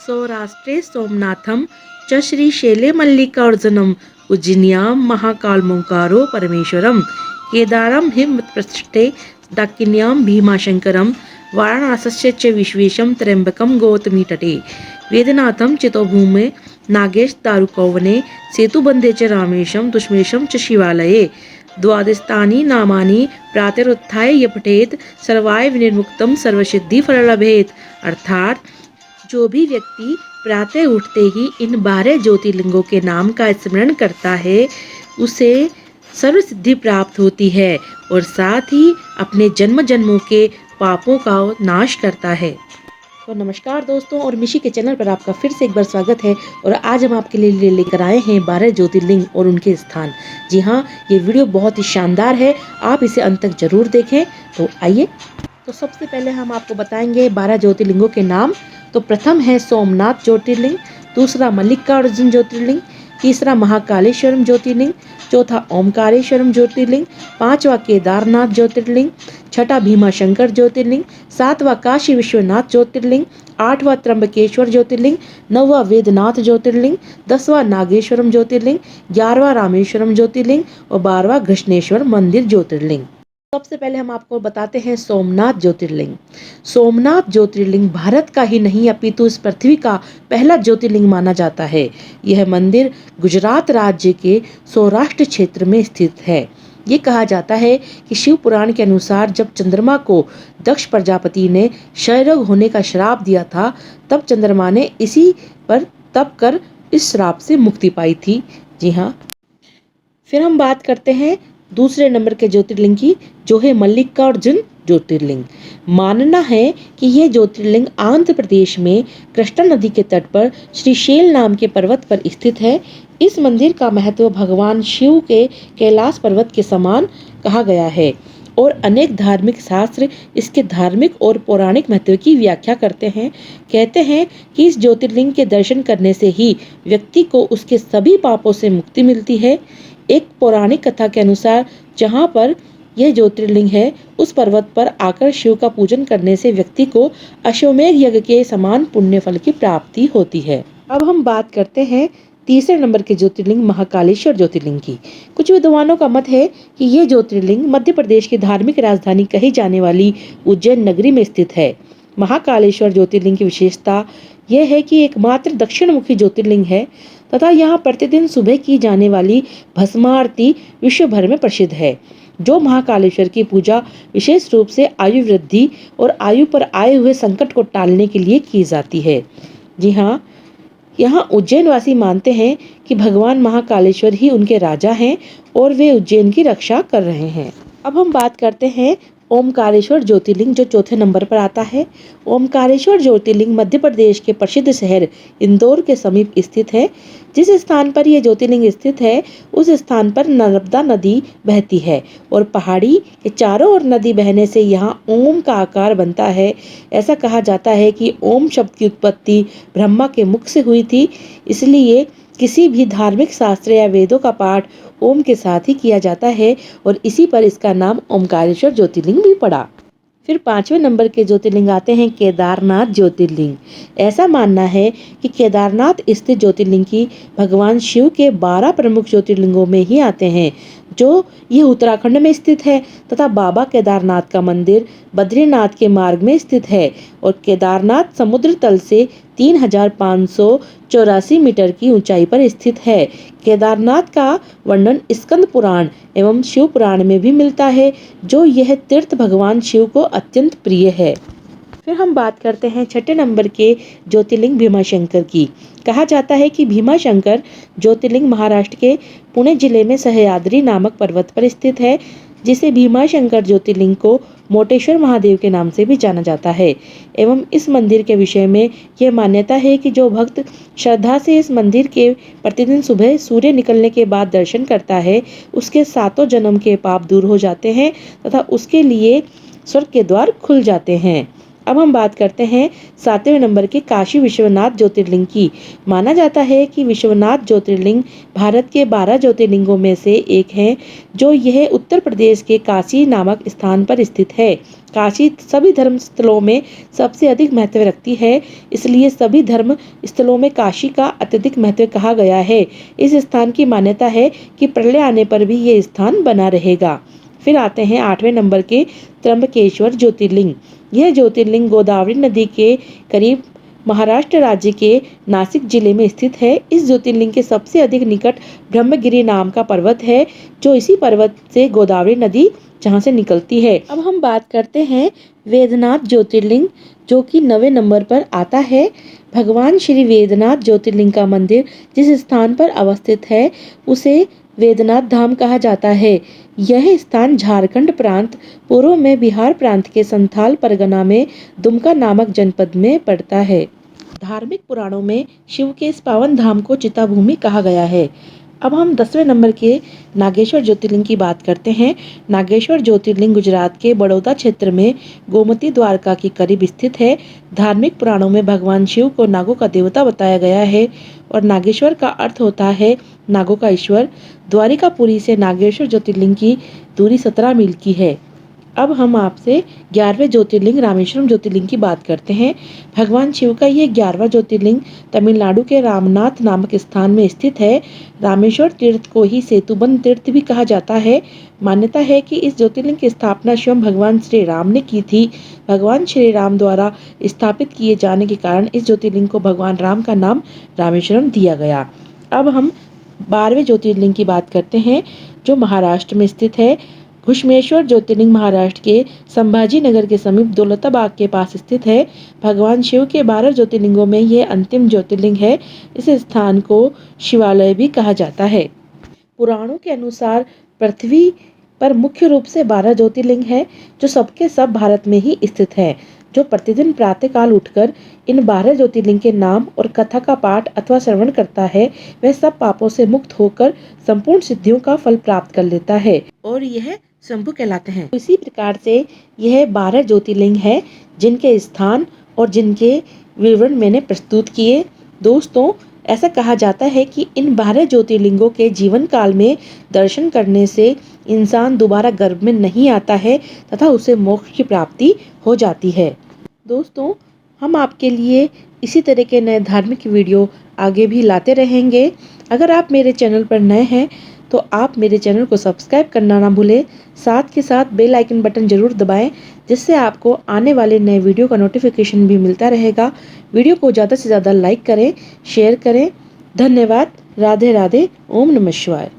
सौराष्ट्रे सोमनाथं च श्रीशैले मल्लिकार्जुनम् उज्जिन्यां महाकालमोङ्कारो परमेश्वरं केदारं हिमप्रस्थे दाक्षिण्यां भीमाशंकरं वाराणस्य च विश्वेशं त्र्यंबकं गौतमीतटे वेदनाथं चितौभूमे नागेश दारुकौवने सेतुबन्धे च रामेशं दुष्मेशं च शिवालये द्वादशानि नामानि प्रातरुत्थाय य पठेत सर्वाय विनिर्मुक्तं सर्वसिद्धिफलं लभेत। अर्थात जो भी व्यक्ति प्रातः उठते ही इन 12 ज्योतिर्लिंगों के नाम का स्मरण करता है उसे सर्व सिद्धि प्राप्त होती है और साथ ही अपने जन्म जन्मों के पापों का नाश करता है। तो नमस्कार दोस्तों, और मिशी के चैनल पर आपका फिर से एक बार स्वागत है। और आज हम आपके लिए लेकर आए हैं 12 ज्योतिर्लिंग और उनके स्थान। जी हाँ, ये वीडियो बहुत ही शानदार है, आप इसे अंत तक जरूर देखें। तो आइए, तो सबसे पहले हम आपको बताएंगे 12 ज्योतिर्लिंगों के नाम। तो प्रथम है सोमनाथ ज्योतिर्लिंग, दूसरा मल्लिकार्जुन ज्योतिर्लिंग, तीसरा महाकालेश्वरम ज्योतिर्लिंग, चौथा ओमकारेश्वरम ज्योतिर्लिंग, पांचवा केदारनाथ ज्योतिर्लिंग, छठा भीमाशंकर ज्योतिर्लिंग, सातवां काशी विश्वनाथ ज्योतिर्लिंग, आठवां त्र्यंबकेश्वर ज्योतिर्लिंग, नौवां वेदनाथ ज्योतिर्लिंग, 10वां नागेश्वरम ज्योतिर्लिंग, 11वां रामेश्वरम ज्योतिर्लिंग और 12वां घृष्णेश्वर मंदिर ज्योतिर्लिंग। सबसे पहले हम आपको बताते हैं सोमनाथ ज्योतिर्लिंग। सोमनाथ ज्योतिर्लिंग भारत का ही नहीं अपितु इस पृथ्वी का पहला ज्योतिर्लिंग माना जाता है। यह मंदिर गुजरात राज्य के सौराष्ट्र क्षेत्र में स्थित है। ये कहा जाता है कि शिव पुराण के अनुसार जब चंद्रमा को दक्ष प्रजापति ने क्षय रोग होने का श्राप दिया था, तब चंद्रमा ने इसी पर तप कर इस श्राप से मुक्ति पाई थी। जी हाँ, फिर हम बात करते हैं दूसरे नंबर के ज्योतिर्लिंग की, जो है मल्लिकार्जुन ज्योतिर्लिंग। मानना है कि यह ज्योतिर्लिंग आंध्र प्रदेश में कृष्णा नदी के तट पर श्रीशैल नाम के पर्वत पर स्थित है। इस मंदिर का महत्व भगवान शिव के कैलाश पर्वत के समान कहा गया है और अनेक धार्मिक शास्त्र इसके धार्मिक और पौराणिक महत्व की व्याख्या करते हैं। कहते हैं कि इस ज्योतिर्लिंग के दर्शन करने से ही व्यक्ति को उसके सभी पापों से मुक्ति मिलती है। एक पौराणिक कथा के अनुसार जहाँ पर यह ज्योतिर्लिंग है, उस पर्वत पर आकर शिव का पूजन करने से व्यक्ति को अश्वमेध यज्ञ के समान पुण्य फल की प्राप्ति होती है। अब हम बात करते हैं तीसरे नंबर के ज्योतिर्लिंग महाकालेश्वर ज्योतिर्लिंग की। कुछ विद्वानों का मत है कि यह ज्योतिर्लिंग मध्य प्रदेश की धार्मिक राजधानी कही जाने वाली उज्जैन नगरी में स्थित है। महाकालेश्वर ज्योतिर्लिंग की विशेषता यह है कि एकमात्र दक्षिण मुखी ज्योतिर्लिंग है तथा यहाँ प्रतिदिन सुबह की जाने वाली भस्मारती विश्व भर में प्रसिद्ध है, जो महाकालेश्वर की पूजा विशेष रूप से आयु वृद्धि और आयु पर आए हुए संकट को टालने के लिए की जाती है। जी हाँ, यहाँ उज्जैन वासी मानते हैं कि भगवान महाकालेश्वर ही उनके राजा हैं और वे उज्जैन की रक्षा कर रहे हैं। अब हम बात करते हैं ओमकारेश्वर ज्योतिर्लिंग, जो चौथे नंबर पर आता है। ओमकारेश्वर ज्योतिर्लिंग मध्य प्रदेश के प्रसिद्ध शहर इंदौर के समीप स्थित है। जिस स्थान पर यह ज्योतिर्लिंग स्थित है, उस स्थान पर नर्मदा नदी बहती है और पहाड़ी के चारों ओर नदी बहने से यहाँ ओम का आकार बनता है। ऐसा कहा जाता है कि ओम शब्द की उत्पत्ति ब्रह्मा के मुख से हुई थी, इसलिए किसी भी धार्मिक शास्त्र या वेदों का पाठ ओम के साथ ही किया जाता है और इसी पर इसका नाम ओमकारेश्वर ज्योतिर्लिंग भी पड़ा। फिर पांचवें नंबर के ज्योतिर्लिंग आते हैं केदारनाथ ज्योतिर्लिंग। ऐसा मानना है कि केदारनाथ स्थित ज्योतिर्लिंग की भगवान शिव के 12 प्रमुख ज्योतिर्लिंगों में ही आते हैं, जो यह उत्तराखंड में स्थित है तथा बाबा केदारनाथ का मंदिर बद्रीनाथ के मार्ग में स्थित है और केदारनाथ समुद्र तल से 3584 मीटर की ऊंचाई पर स्थित है। केदारनाथ का वर्णन स्कंद पुराण एवं शिव पुराण में भी मिलता है, जो यह तीर्थ भगवान शिव को अत्यंत प्रिय है। फिर हम बात करते हैं छठे नंबर के ज्योतिर्लिंग भीमाशंकर की। कहा जाता है कि भीमाशंकर ज्योतिर्लिंग महाराष्ट्र के पुणे जिले में सह्याद्री नामक पर्वत पर स्थित है, जिसे भीमाशंकर ज्योतिर्लिंग को मोटेश्वर महादेव के नाम से भी जाना जाता है। एवं इस मंदिर के विषय में यह मान्यता है कि जो भक्त श्रद्धा से इस मंदिर के प्रतिदिन सुबह सूर्य निकलने के बाद दर्शन करता है, उसके 7 जन्म के पाप दूर हो जाते हैं तथा उसके लिए स्वर्ग के द्वार खुल जाते हैं। अब हम बात करते हैं 7वें नंबर के काशी विश्वनाथ ज्योतिर्लिंग की। माना जाता है कि विश्वनाथ ज्योतिर्लिंग भारत के 12 ज्योतिर्लिंगों में से एक है, जो यह उत्तर प्रदेश के काशी नामक स्थान पर स्थित है। काशी सभी धर्म स्थलों में सबसे अधिक महत्व रखती है, इसलिए सभी धर्म स्थलों में काशी का अत्यधिक महत्व कहा गया है। इस स्थान की मान्यता है कि प्रलय आने पर भी ये स्थान बना रहेगा। फिर आते हैं 8वें नंबर के त्र्यंबकेश्वर ज्योतिर्लिंग। यह ज्योतिर्लिंग गोदावरी नदी के करीब महाराष्ट्र राज्य के नासिक जिले में स्थित है। इस ज्योतिर्लिंग के सबसे अधिक निकट ब्रह्मगिरी नाम का पर्वत है, जो इसी पर्वत से गोदावरी नदी जहाँ से निकलती है। अब हम बात करते हैं वेदनाथ ज्योतिर्लिंग, जो कि 9वें नंबर पर आता है। भगवान श्री वेदनाथ ज्योतिर्लिंग का मंदिर जिस स्थान पर अवस्थित है उसे वेदनाथ धाम कहा जाता है। यह स्थान झारखंड प्रांत, पूर्व में बिहार प्रांत के संथाल परगना में दुमका नामक जनपद में पड़ता है। धार्मिक पुराणों में शिव के इस पावन धाम को चिताभूमि कहा गया है। अब हम 10वें नंबर के नागेश्वर ज्योतिर्लिंग की बात करते हैं। नागेश्वर ज्योतिर्लिंग गुजरात के बड़ौदा क्षेत्र में गोमती द्वारका के करीब स्थित है। धार्मिक पुराणों में भगवान शिव को नागों का देवता बताया गया है और नागेश्वर का अर्थ होता है नागों का ईश्वर। द्वारिकापुरी से नागेश्वर ज्योतिर्लिंग की दूरी 17 मील की है। अब हम आपसे 11वें ज्योतिर्लिंग रामेश्वरम ज्योतिर्लिंग की बात करते हैं। भगवान शिव का ये 11वां ज्योतिर्लिंग तमिलनाडु के रामनाथ नामक स्थान में स्थित है। रामेश्वर तीर्थ को ही सेतुबंध तीर्थ भी कहा जाता है। मान्यता है कि इस ज्योतिर्लिंग की स्थापना स्वयं भगवान श्री राम ने की थी। भगवान श्री राम द्वारा स्थापित किए जाने के कारण इस ज्योतिर्लिंग को भगवान राम का नाम रामेश्वरम दिया गया। अब हम 12वें ज्योतिर्लिंग की बात करते हैं, जो महाराष्ट्र में स्थित है। घुश्मेश्वर ज्योतिर्लिंग महाराष्ट्र के संभाजी नगर के समीप दौलताबाग के पास स्थित है। भगवान शिव के 12 ज्योतिर्लिंगों में यह अंतिम ज्योतिर्लिंग है। इस स्थान को शिवालय भी कहा जाता है। पुराणों के अनुसार पृथ्वी पर मुख्य रूप से 12 ज्योतिर्लिंग है, जो सबके सब भारत में ही स्थित है। जो प्रतिदिन प्रातःकाल उठकर इन 12 ज्योतिर्लिंग के नाम और कथा का पाठ अथवा श्रवण करता है, वह सब पापों से मुक्त होकर संपूर्ण सिद्धियों का फल प्राप्त कर लेता है और यह शंभु कहलाते हैं। इसी प्रकार से यह 12 ज्योतिर्लिंग है, जिनके स्थान और जिनके विवरण मैंने प्रस्तुत किए। दोस्तों, ऐसा कहा जाता है कि इन 12 ज्योतिर्लिंगों के जीवन काल में दर्शन करने से इंसान दोबारा गर्भ में नहीं आता है तथा उसे मोक्ष की प्राप्ति हो जाती है। दोस्तों, हम आपके लिए इसी तरह के नए धार्मिक वीडियो आगे भी लाते रहेंगे। अगर आप मेरे चैनल पर नए हैं तो आप मेरे चैनल को सब्सक्राइब करना ना भूलें। साथ के साथ बेल आइकन बटन ज़रूर दबाएं, जिससे आपको आने वाले नए वीडियो का नोटिफिकेशन भी मिलता रहेगा। वीडियो को ज़्यादा से ज़्यादा लाइक करें, शेयर करें। धन्यवाद। राधे राधे। ओम नमः शिवाय।